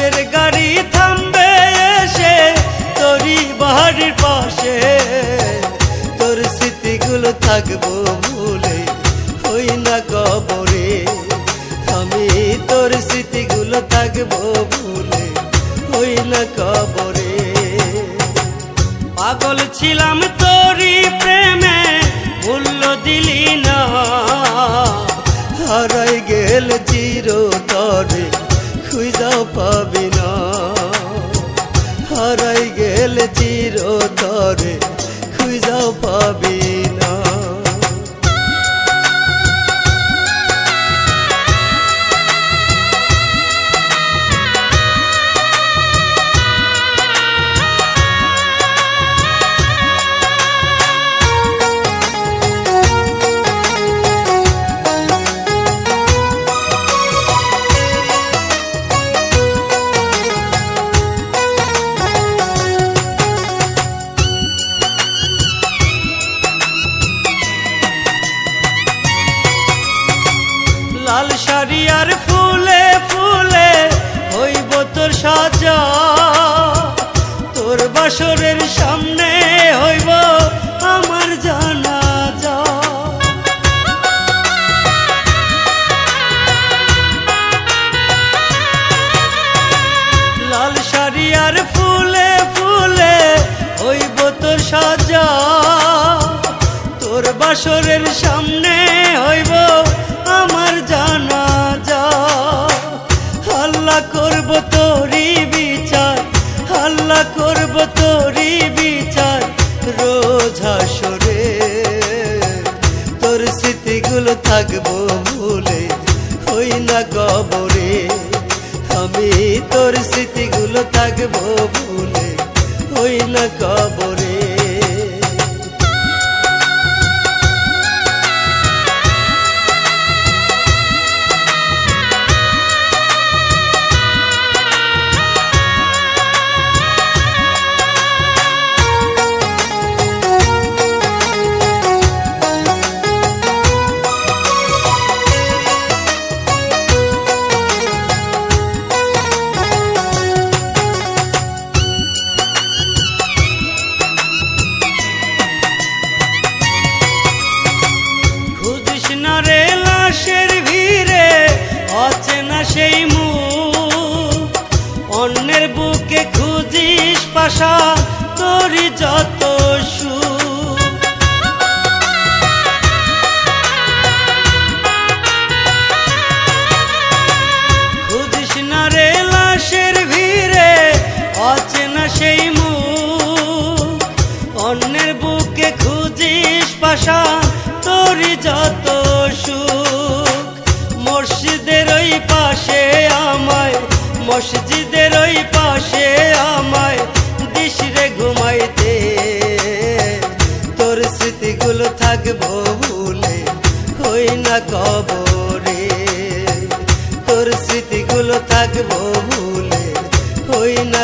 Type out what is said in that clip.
প্রাণের গাড়ি থামবে এসে তোরই বাড়ির পাশে, তোর স্মৃতিগুলো থাকবো ভুলে হই না কবরে। আমি তোর স্মৃতিগুলো থাকবো ভুলে হই না কবরে। পাগল ছিলাম তোরই প্রেমে মূল্য দিলি না, হারাই গেল চিরতরে খুঁজাও পাবি না, হারাই গেল চিরতরে খুঁজাও পাবি না। লাল শাড়ি আর ফুলে ফুলে হইব তোর সাজা, তোর বাসরের সামনে হইব আমার জানাজা। লাল শাড়ি আর ফুলে ফুলে হইব তোর সাজা, তোর বাসরের সামনে হইব আমার জানাজা। আল্লাহ করব তোরই বিচার, আল্লাহ করব তোরই বিচার রোজ হাসরে। তোর স্মৃতিগুলো থাকবো ভুলে হই না কবরে। আমি তোর স্মৃতিগুলো থাকবো ভুলে হই না কবরে। অচেনা সেই মুখ অন্যের বুকে খুঁজিস পাশা তোরই যত সুখ। খুঁজিস না রে লাশের ভিড়ে অচেনা সেই মুখ, অন্যের বুকে খুঁজিস পাশা তোরই যত সুখ। মসজিদের ওই পাশে আমায়, মসজিদের ওই পাশে আমায় দিস রে ঘুমাইতে। তোর স্মৃতিগুলো থাকবো ভুলে হই না কবরে। তোর স্মৃতিগুলো থাকবো ভুলে হই না